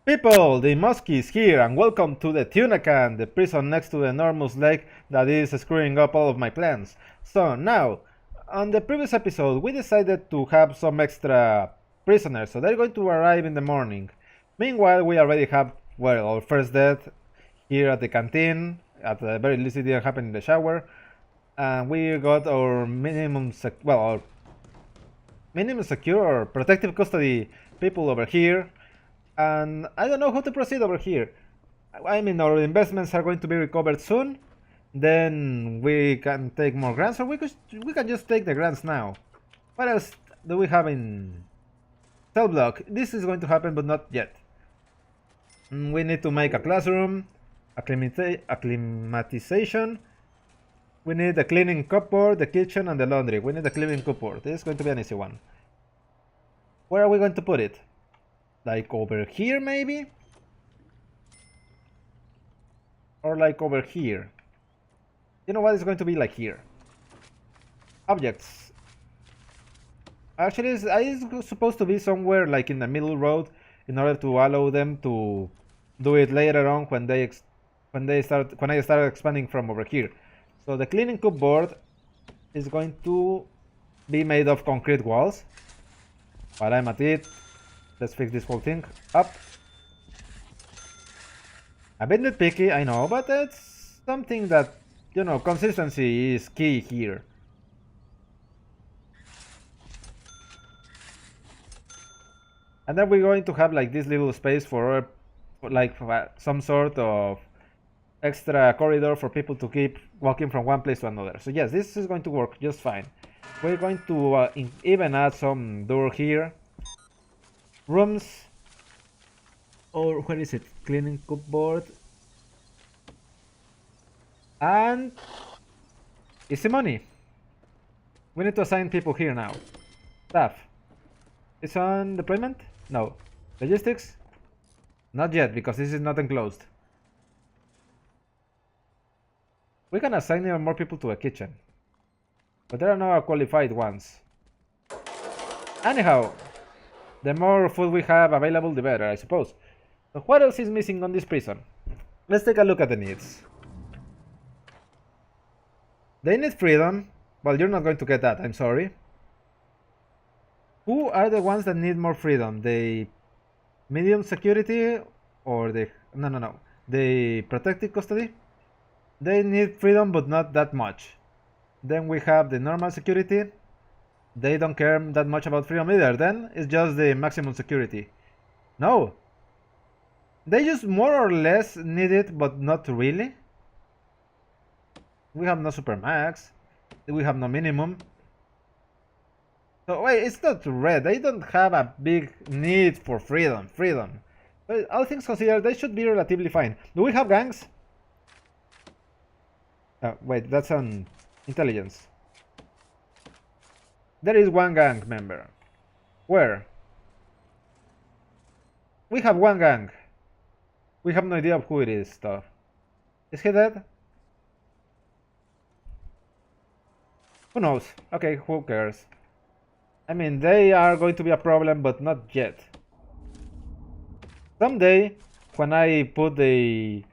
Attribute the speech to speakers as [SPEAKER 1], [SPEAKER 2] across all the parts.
[SPEAKER 1] People, the moski is here, and welcome to the tuna can, the prison next to the enormous lake that is screwing up all of my plans. So now, on the previous episode, we decided to have some extra prisoners, so they're going to arrive in the morning. Meanwhile, we already have, well, our first death here at the canteen. At the very least, it didn't happen in the shower. And we got our our minimum secure or protective custody people over here. And I don't know how to proceed over here. I mean, our investments are going to be recovered soon. Then we can take more grants, or we can just take the grants now. What else do we have in cell block? This is going to happen, but not yet. We need to make a classroom, acclimatization. We need the cleaning cupboard, the kitchen, and the laundry. We need the cleaning cupboard. This is going to be an easy one. Where are we going to put it? Like over here, maybe? Or like over here? You know what? It's going to be like here. Objects. Actually, it's supposed to be somewhere like in the middle road in order to allow them to do it later on when I start expanding from over here. So the cleaning cupboard is going to be made of concrete walls. While I'm at it, let's fix this whole thing up. A bit nitpicky, I know, but it's something that, you know, consistency is key here. And then we're going to have like this little space for some sort of extra corridor for people to keep walking from one place to another. So yes, this is going to work just fine. We're going to even add some door here. Rooms, or where is it? Cleaning cupboard. And easy money. We need to assign people here now. Staff. It's on deployment? No. Logistics? Not yet, because this is not enclosed. We can assign even more people to a kitchen, but there are no qualified ones. Anyhow, the more food we have available, the better, I suppose. So what else is missing on this prison? Let's take a look at the needs. They need freedom. Well, you're not going to get that, I'm sorry. Who are the ones that need more freedom? The medium security or the... No. The protective custody? They need freedom, but not that much. Then we have the normal security. They don't care that much about freedom either. Then it's just the maximum security. No. They just more or less need it, but not really. We have no super max. We have no minimum. So wait, it's not red. They don't have a big need for freedom. But all things considered, they should be relatively fine. Do we have gangs? Wait, that's on intelligence. There is one gang member. Where? We have one gang. We have no idea of who it is, though. Is he dead? Who knows? Okay, who cares? I mean, they are going to be a problem, but not yet. Someday, when I put the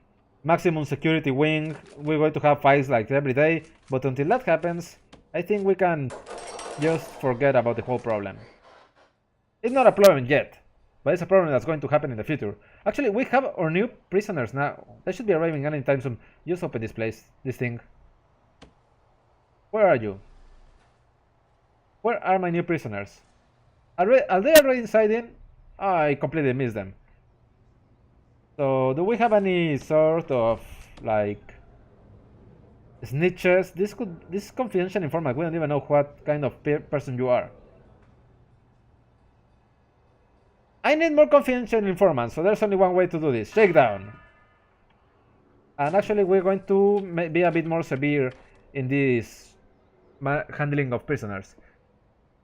[SPEAKER 1] maximum security wing, we're going to have fights like every day, but until that happens, I think we can just forget about the whole problem. It's not a problem yet, but it's a problem that's going to happen in the future. Actually, we have our new prisoners now. They should be arriving anytime soon. Just open this thing. Where are you? Where are my new prisoners? Are they already inside in? I completely missed them. So, do we have any sort of, like, snitches? This is confidential informant. We don't even know what kind of person you are. I need more confidential informants, so there's only one way to do this. Shakedown. And actually, we're going to be a bit more severe in this handling of prisoners.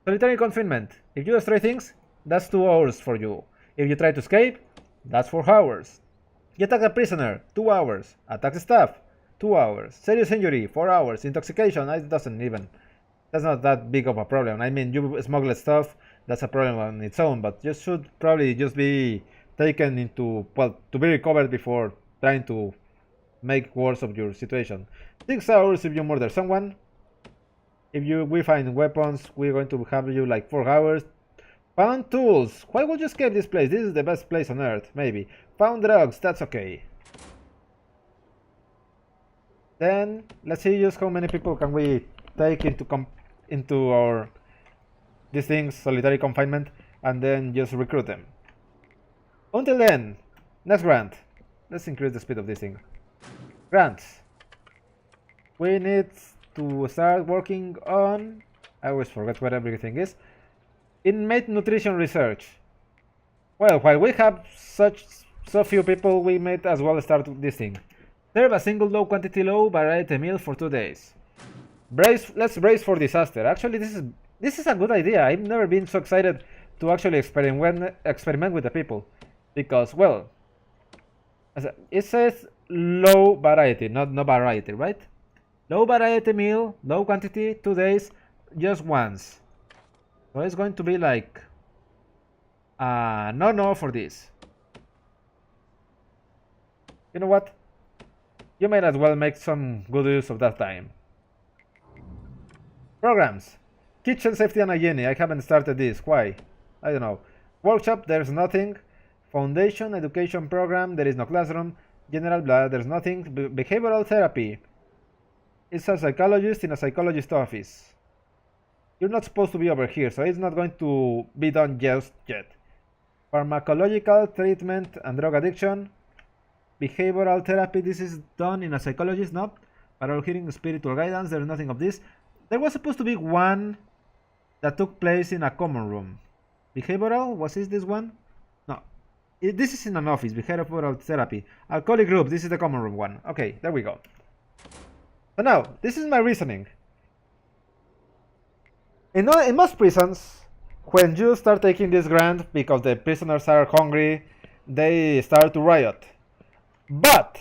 [SPEAKER 1] Solitary confinement. If you destroy things, that's 2 hours for you. If you try to escape, that's 4 hours. You attack a prisoner, 2 hours. Attack the staff, 2 hours. Serious injury, 4 hours. Intoxication, it doesn't even. That's not that big of a problem. I mean, you smuggle stuff, that's a problem on its own, but you should probably just be taken into, well, to be recovered before trying to make worse of your situation. 6 hours if you murder someone. If we find weapons, we're going to have you like 4 hours. Found tools. Why would you escape this place? This is the best place on earth, maybe. Found drugs. That's okay. Then let's see just how many people can we take into our these things, solitary confinement, and then just recruit them. Until then, next grant. Let's increase the speed of this thing. Grants. We need to start working on, I always forget what everything is, inmate nutrition research. Well, while we have so few people, we might as well start this thing. Serve a single low quantity low variety meal for 2 days. Let's brace for disaster. Actually, this is a good idea. I've never been so excited to actually experiment with the people, because, well, it says low variety, not no variety, right? Low variety meal, low quantity, 2 days, just once. So it's going to be like no for this. You know what? You might as well make some good use of that time. Programs. Kitchen safety and hygiene. I haven't started this. Why? I don't know. Workshop. There's nothing. Foundation education program. There is no classroom. General blah. There's nothing. Behavioral therapy. It's a psychologist in a psychologist office. You're not supposed to be over here, so it's not going to be done just yet. Pharmacological treatment and drug addiction. Behavioral therapy. This is done in a psychologist, no? Parallel hearing, spiritual guidance. There's nothing of this. There was supposed to be one that took place in a common room. Behavioral? Was this one? No. This is in an office. Behavioral therapy. Alcoholic group. This is the common room one. Okay, there we go. So now, this is my reasoning. In most prisons, when you start taking this grant because the prisoners are hungry, they start to riot. But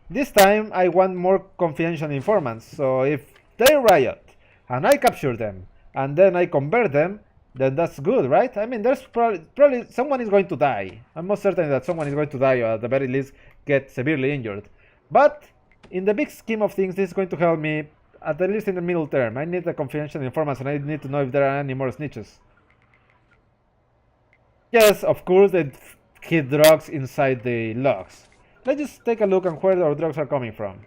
[SPEAKER 1] this time I want more confidential informants. So if they riot and I capture them and then I convert them, then that's good, right? I mean, there's probably someone is going to die. I'm most certain that someone is going to die, or at the very least get severely injured. But in the big scheme of things, this is going to help me, at least in the middle term. I need the confidential informants and I need to know if there are any more snitches. Yes, of course, they hid drugs inside the logs. Let's just take a look at where our drugs are coming from.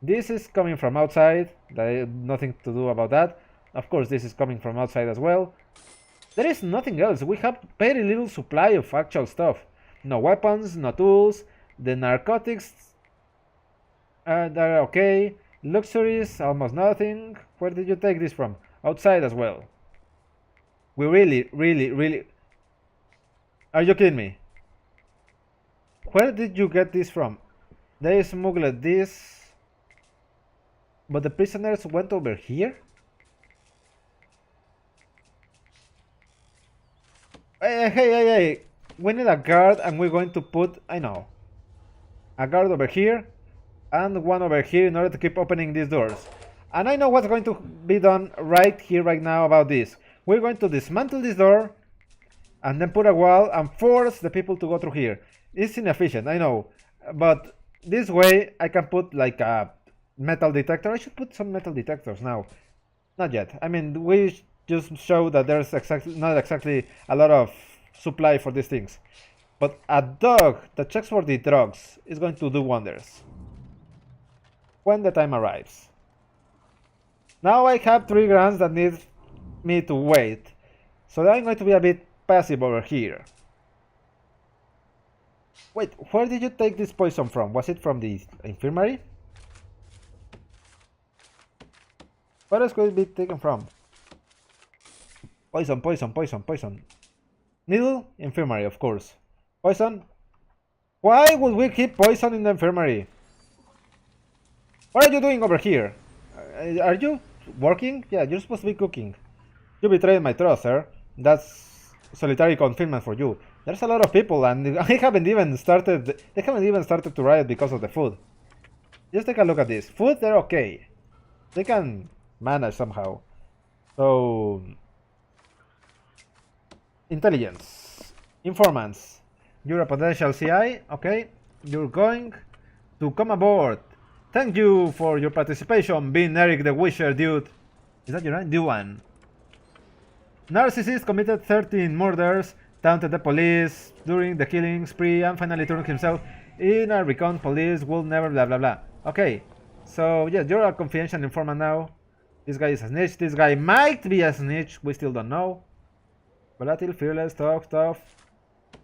[SPEAKER 1] This is coming from outside. There is nothing to do about that. Of course, this is coming from outside as well. There is nothing else. We have very little supply of actual stuff. No weapons, no tools. The narcotics they're okay. Luxuries, almost nothing. Where did you take this from? Outside as well. We really... Are you kidding me? Where did you get this from? They smuggled this, but the prisoners went over here? Hey, we need a guard and we're going to put, I know, a guard over here and one over here in order to keep opening these doors. And I know what's going to be done right here, right now about this. We're going to dismantle this door and then put a wall and force the people to go through here. It's inefficient, I know, but this way I can put like a metal detector. I should put some metal detectors now. Not yet. I mean, we just show that there's not exactly a lot of supply for these things. But a dog that checks for the drugs is going to do wonders when the time arrives. Now I have 3 grants that need me to wait, so I'm going to be a bit passive over here. Wait, where did you take this poison from? Was it from the infirmary? Where else could it be taken from? Poison. Needle? Infirmary, of course. Poison? Why would we keep poison in the infirmary? What are you doing over here? Are you working? Yeah, you're supposed to be cooking. You betrayed my trust, sir. That's solitary confinement for you. There's a lot of people and they haven't even started to riot because of the food. Just take a look at this. Food, they're okay. They can manage somehow. So, intelligence. Informants. You're a potential CI, okay? You're going to come aboard. Thank you for your participation, being Eric the Wisher, dude. Is that your name? D1. Narcissist committed 13 murders, taunted the police during the killing spree, and finally turned himself in a recon. Police will never blah blah blah. Okay, so yeah, you're a confidential informant now. This guy is a snitch. This guy might be a snitch. We still don't know. Volatile, fearless, tough.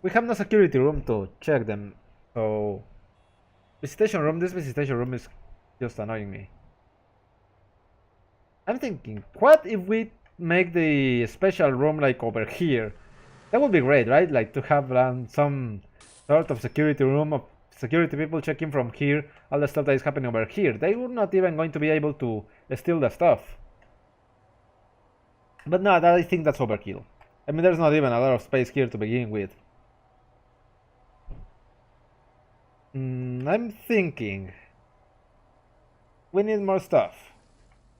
[SPEAKER 1] We have no security room to check them. So, visitation room. This visitation room is just annoying me. I'm thinking, what if we make the special room like over here? That would be great, right? Like to have some sort of security room of security people checking from here all the stuff that is happening over here. They were not even going to be able to steal the stuff. But no, I think that's overkill. I mean, there's not even a lot of space here to begin with. I'm thinking we need more stuff.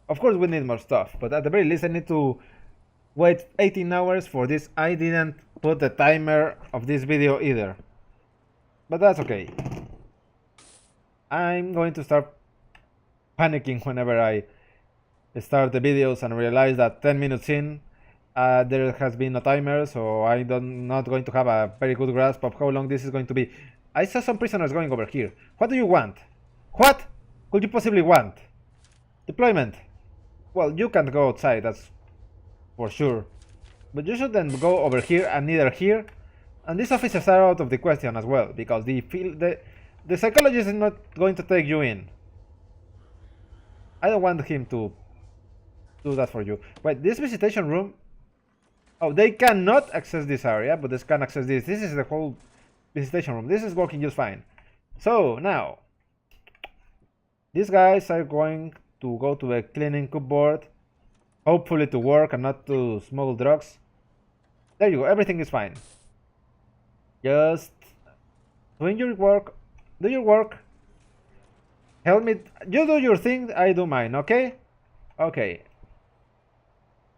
[SPEAKER 1] Of course we need more stuff, but at the very least I need to wait 18 hours for this. I didn't put the timer of this video either, but that's okay. I'm going to start panicking whenever I start the videos and realize that 10 minutes in there has been a timer, so I'm not going to have a very good grasp of how long this is going to be. I saw some prisoners going over here. What do you want? What could you possibly want? Deployment. Well, you can't go outside, that's for sure. But you shouldn't go over here and neither here. And these officers are out of the question as well, because the psychologist is not going to take you in. I don't want him to do that for you. Wait, this visitation room... Oh, they cannot access this area, but they can access this. This is the whole visitation room. This is working just fine. So, now... These guys are going to go to a cleaning cupboard, hopefully to work and not to smuggle drugs. There you go, everything is fine. Just doing your work. Do your work. Help me. You do your thing, I do mine, okay? Okay.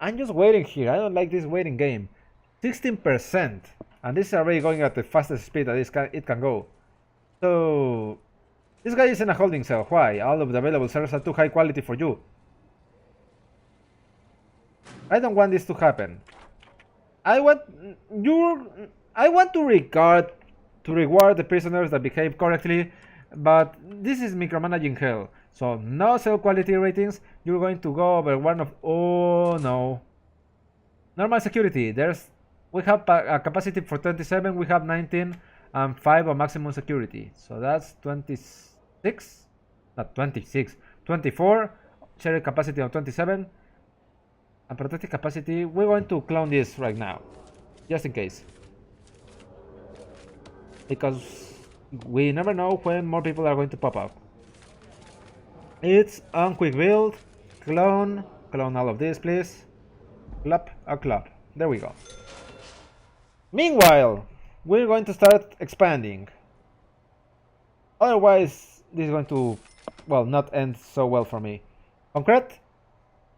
[SPEAKER 1] I'm just waiting here. I don't like this waiting game. 16%. And this is already going at the fastest speed that it can go. So... This guy is in a holding cell. Why? All of the available cells are too high quality for you. I don't want this to happen. I want to reward the prisoners that behave correctly, but this is micromanaging hell. So no cell quality ratings. You're going to go over one of... Oh no. Normal security. We have a capacity for 27. We have 19 and 5 of maximum security. So that's 26. Not 26. 24. Shared capacity of 27. And protected capacity. We're going to clone this right now, just in case, because we never know when more people are going to pop up. It's on quick build. Clone all of this, please. Clap, a clap. There we go. Meanwhile, we're going to start expanding. Otherwise, this is going to, well, not end so well for me. Concrete?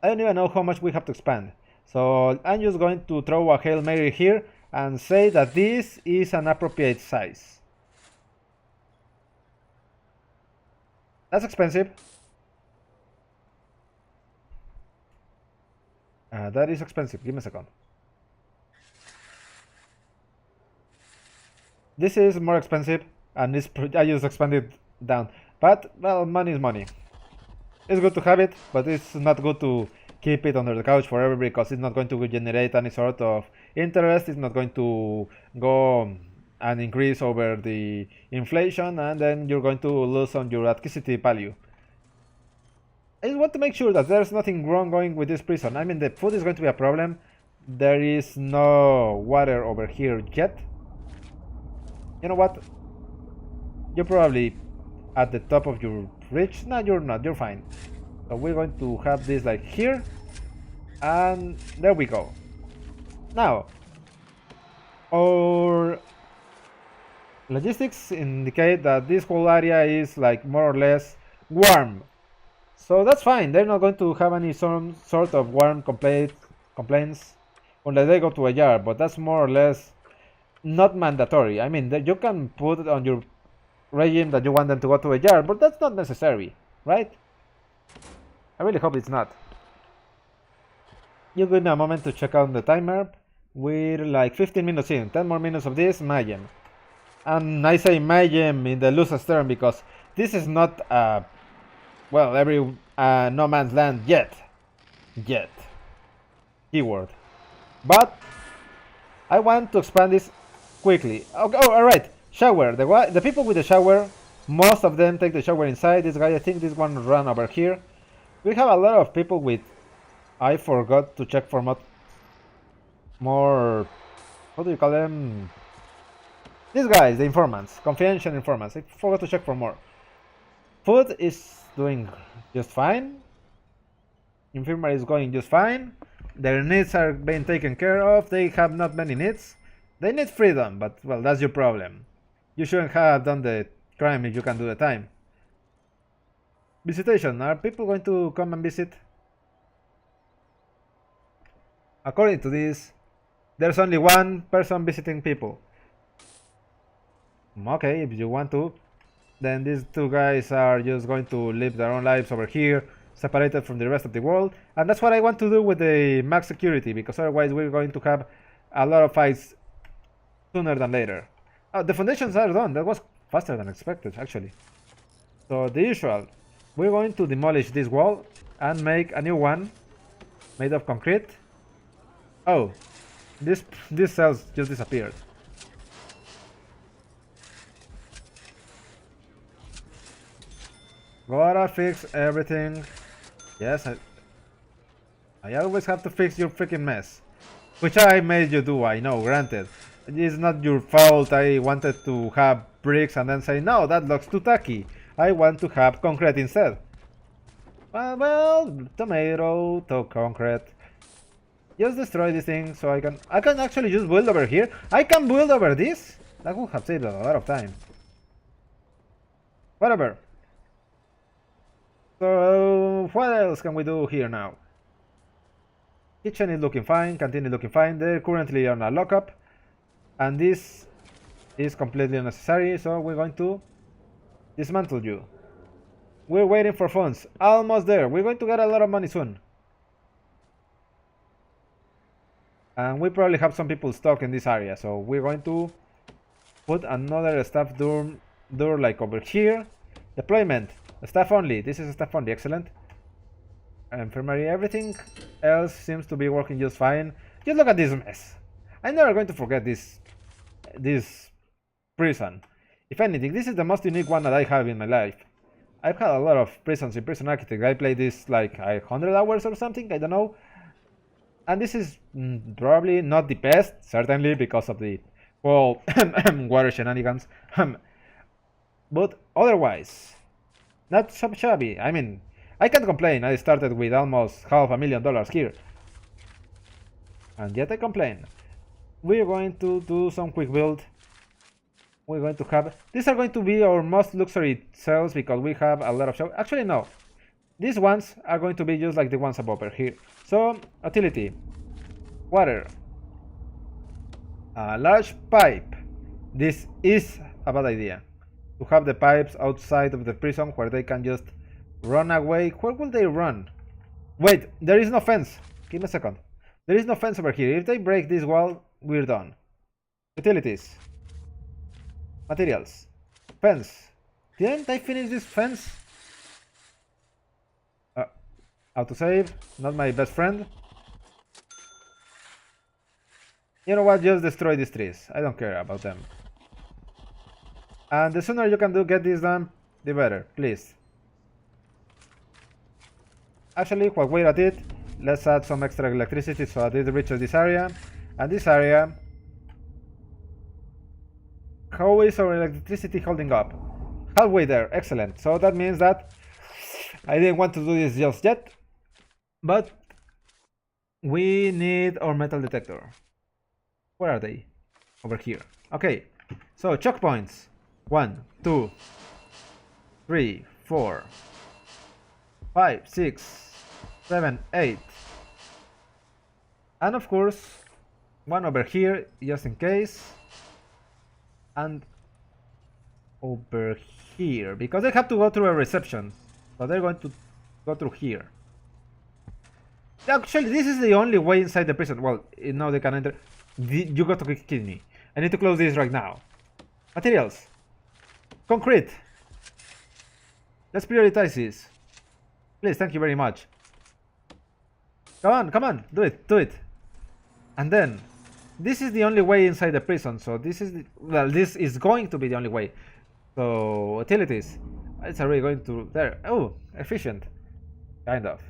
[SPEAKER 1] I don't even know how much we have to expand. So I'm just going to throw a Hail Mary here and say that this is an appropriate size. That's expensive. That is expensive. Give me a second. This is more expensive, and I just expanded down. But, well, money is money. It's good to have it, but it's not good to keep it under the couch forever, because it's not going to generate any sort of interest. It's not going to go and increase over the inflation, and then you're going to lose on your acquisitive value. I just want to make sure that there's nothing wrong going with this prison. I mean, the food is going to be a problem. There is no water over here yet. You know what? You're probably at the top of your reach. No, you're not. You're fine. So we're going to have this like here. And there we go. Now, our logistics indicate that this whole area is like more or less warm. So that's fine. They're not going to have any sort of warm complaints unless they go to a yard. But that's more or less not mandatory. I mean, that you can put it on your regime that you want them to go to a yard, but that's not necessary, right? I really hope it's not. You give me a moment to check out the timer. We're like 15 minutes in. 10 more minutes of this, mayhem. And I say mayhem in the loosest term because this is not, well, every no man's land yet. Yet. Keyword. But I want to expand this quickly. Oh, alright. Shower. The people with the shower, most of them take the shower inside. This guy, I think this one run over here. We have a lot of people with... I forgot to check for more... How do you call them? These guys, the informants. Confidential informants. I forgot to check for more. Food is doing just fine. Infirmary is going just fine. Their needs are being taken care of. They have not many needs. They need freedom, but, well, that's your problem. You shouldn't have done the crime if you can do the time. Visitation. Are people going to come and visit? According to this, there's only one person visiting people. Okay, if you want to. Then these two guys are just going to live their own lives over here, separated from the rest of the world. And that's what I want to do with the max security, because otherwise we're going to have a lot of fights sooner than later. Oh, the foundations are done. That was faster than expected, actually. So the usual. We're going to demolish this wall and make a new one made of concrete. Oh, these cells just disappeared. Gotta fix everything. Yes, I always have to fix your freaking mess. Which I made you do, I know, granted. It's not your fault. I wanted to have bricks and then say, no, that looks too tacky. I want to have concrete instead. Well, tomato to concrete. Just destroy this thing so I can actually just build over here. I can build over this. That would have saved a lot of time. Whatever. So what else can we do here now? Kitchen is looking fine, canteen is looking fine. They're currently on a lockup, and this is completely unnecessary, so we're going to dismantle you. We're waiting for funds. Almost there. We're going to get a lot of money soon. And we probably have some people stuck in this area, so we're going to put another staff door like over here. Deployment. Staff only. This is staff only. Excellent. Infirmary. Everything else seems to be working just fine. Just look at this mess. I'm never going to forget this prison. If anything, this is the most unique one that I have in my life. I've had a lot of prisons in Prison Architect. I played this like 100 hours or something. I don't know. And this is probably not the best, certainly because of the whole water shenanigans. But otherwise, not so shabby. I mean, I can't complain. I started with almost $500,000 here. And yet I complain. We're going to do some quick build. We're going to have... These are going to be our most luxury cells because we have a lot of show. Actually, no. These ones are going to be just like the ones above here. So, utility. Water. A large pipe. This is a bad idea. To have the pipes outside of the prison where they can just run away. Where will they run? Wait, there is no fence. Give me a second. There is no fence over here. If they break this wall, we're done. Utilities. Materials. Fence. Didn't I finish this fence? Autosave. Not my best friend. You know what? Just destroy these trees. I don't care about them. And the sooner you can get this done, the better. Please. Actually, while we're at it, let's add some extra electricity so that it reaches this area. And this area... How is our electricity holding up? Halfway there. Excellent. So that means that I didn't want to do this just yet, but we need our metal detector. Where are they? Over here. Okay. So choke points. 1, 2, 3, 4, 5, 6, 7, 8. And of course, one over here just in case. and over here, because they have to go through a reception, so they're going to go through here. Actually, this is the only way inside the prison. Well, now they can enter. You got to be kidding me. I need to close this right now. Materials. Concrete. Let's prioritize this. Please, thank you very much. Come on, do it. And then, this is the only way inside the prison, so this is, this is going to be the only way. So, utilities. It's already going to there. Oh, efficient. Kind of.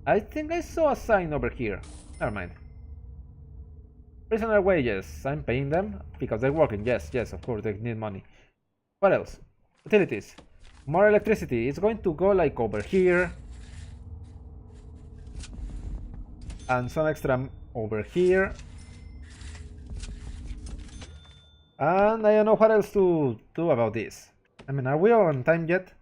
[SPEAKER 1] I think I saw a sign over here. Never mind. Prisoner wages. I'm paying them because they're working. Yes, of course, they need money. What else? Utilities. More electricity. It's going to go like over here. And some extra over here. And I don't know what else to do about this. I mean, are we on time yet?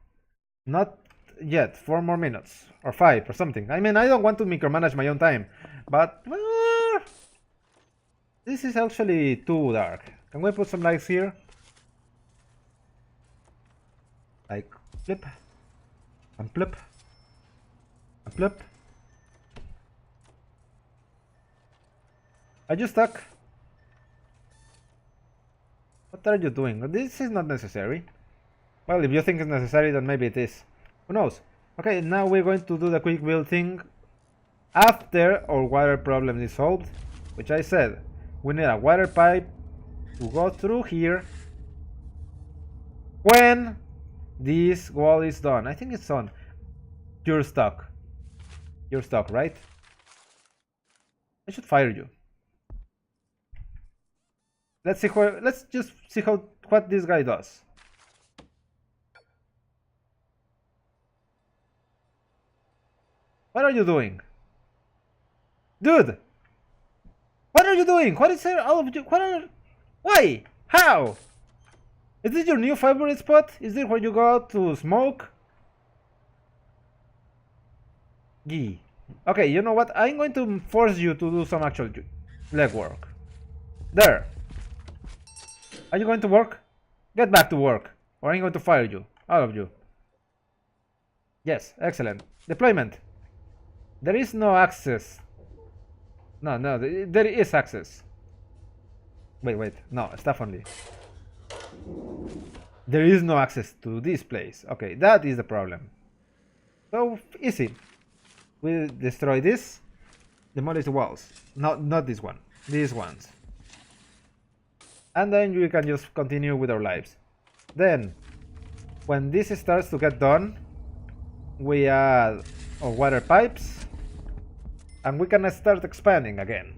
[SPEAKER 1] Not yet. 4 more minutes. Or 5 or something. I mean, I don't want to micromanage my own time. But, this is actually too dark. Can we put some lights here? Like, flip. And flip. And flip. Are you stuck? What are you doing? This is not necessary. Well, if you think it's necessary, then maybe it is. Who knows? Okay, now we're going to do the quick build thing after our water problem is solved, which I said. We need a water pipe to go through here when this wall is done. I think it's done. You're stuck. You're stuck, right? I should fire you. Let's just see what this guy does. What are you doing? Dude! What are you doing? What is there? All of you? Why? How? Is this your new favorite spot? Is this where you go to smoke? Gee. Okay, you know what? I'm going to force you to do some actual legwork. There. Are you going to work? Get back to work, or I'm going to fire you. All of you. Yes, excellent. Deployment. There is no access. No, there is access. Wait. No, staff only. There is no access to this place. Okay, that is the problem. So, easy. We destroy this. Demolish the walls. Not this one. These ones. And then we can just continue with our lives. Then, when this starts to get done, we add our water pipes. And we can start expanding again.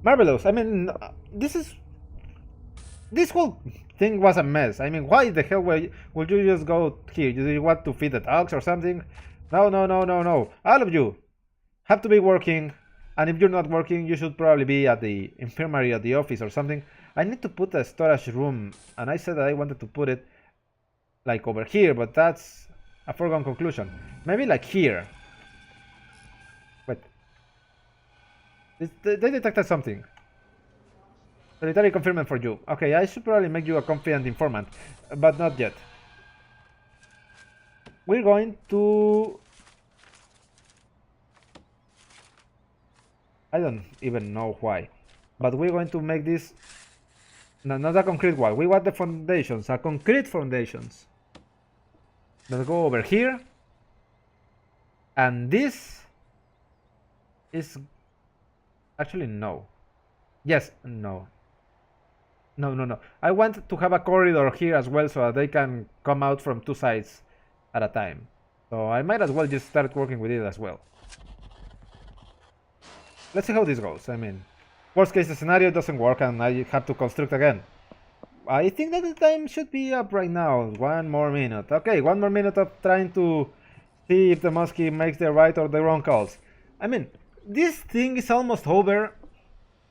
[SPEAKER 1] Marvelous. I mean, this whole thing was a mess. I mean, why the hell would you just go here? Do you want to feed the dogs or something? No. All of you have to be working. And if you're not working, you should probably be at the infirmary at the office or something. I need to put a storage room. And I said that I wanted to put it like over here. But that's a foregone conclusion. Maybe like here. They detected something. Solitary confinement for you. Okay, I should probably make you a confident informant, but not yet. We're going to... I don't even know why, but we're going to make this... No, not a concrete wall. We want the foundations, a concrete foundations. Let's go over here. And this is... Actually, no. Yes, no. No. I want to have a corridor here as well so that they can come out from 2 sides at a time. So I might as well just start working with it as well. Let's see how this goes. I mean, worst case scenario doesn't work and I have to construct again. I think that the time should be up right now. 1 more minute. Okay, 1 more minute of trying to see if the moski makes the right or the wrong calls. I mean, this thing is almost over.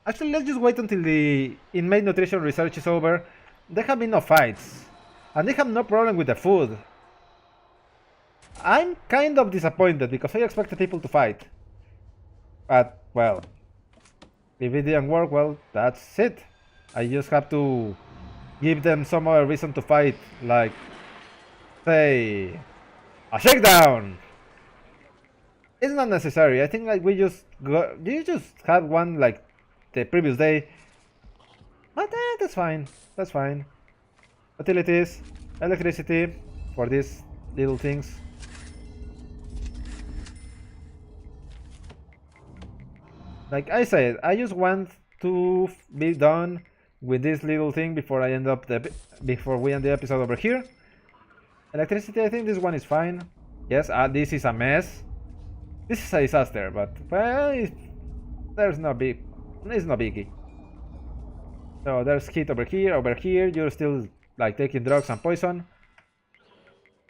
[SPEAKER 1] Actually, let's just wait until the inmate nutrition research is over. There have been no fights. And they have no problem with the food. I'm kind of disappointed because I expected people to fight. But, well, if it didn't work, well, that's it. I just have to give them some other reason to fight, like, say, a shakedown. It's not necessary. I think like we just you just had one like the previous day, but that's fine. That's fine. Utilities, electricity for these little things. Like I said, I just want to be done with this little thing before I end up before we end the episode over here. Electricity, I think this one is fine. Yes, this is a mess. This is a disaster, but well, there's no big. It's no biggie. So there's heat over here. Over here, you're still like taking drugs and poison.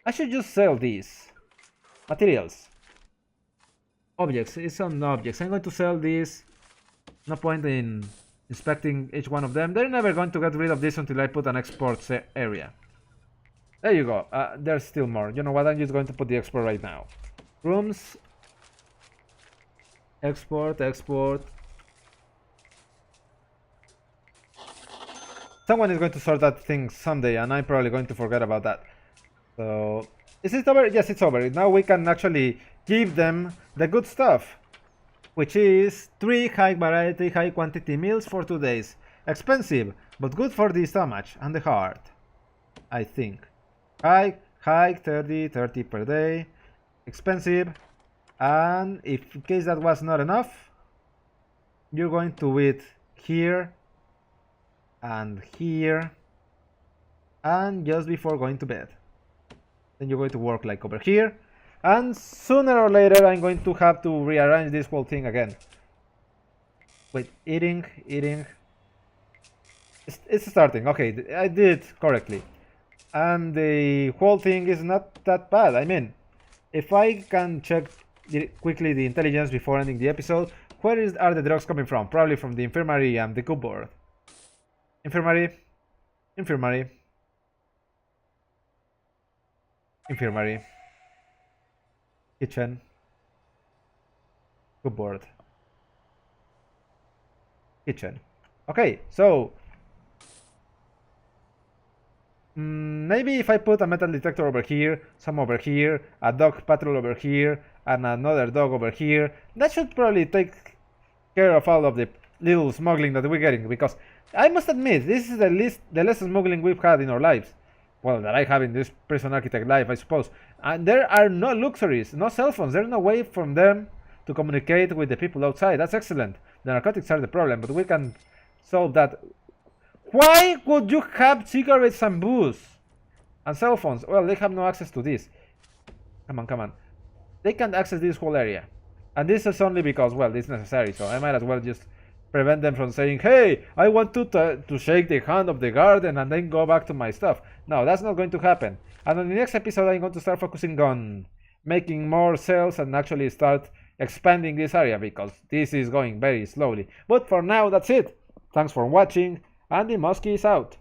[SPEAKER 1] I should just sell these materials. Objects. It's on objects. I'm going to sell these. No point in inspecting each one of them. They're never going to get rid of this until I put an export area. There you go. There's still more. You know what? I'm just going to put the export right now. Rooms. Export, export. Someone is going to sort that thing someday, and I'm probably going to forget about that. So, is it over? Yes, it's over. Now we can actually give them the good stuff, which is 3 high variety, high quantity meals for 2 days. Expensive, but good for the stomach and the heart, I think. High, 30 per day. Expensive. And if in case that was not enough, you're going to eat here and here and just before going to bed. Then you're going to work like over here, and sooner or later I'm going to have to rearrange this whole thing again. Wait, eating. It's starting. Okay, I did correctly. And the whole thing is not that bad. I mean, if I can check quickly the intelligence before ending the episode, are the drugs coming from? Probably from the infirmary and the cupboard. Infirmary. Kitchen. Cupboard. Kitchen. Okay, so maybe if I put a metal detector over here, some over here, a dog patrol over here, and another dog over here, that should probably take care of all of the little smuggling that we're getting, because I must admit, this is the less smuggling we've had in our lives. Well, that I have in this prison architect life, I suppose. And there are no luxuries, no cell phones. There's no way from them to communicate with the people outside. That's excellent. The narcotics are the problem, but we can solve that. Why would you have cigarettes and booze and cell phones? Well, they have no access to this. Come on. They can't access this whole area. And this is only because, well, it's necessary. So I might as well just prevent them from saying, hey, I want to shake the hand of the garden and then go back to my stuff. No, that's not going to happen. And on the next episode, I'm going to start focusing on making more cells and actually start expanding this area, because this is going very slowly. But for now, that's it. Thanks for watching, and the moski is out.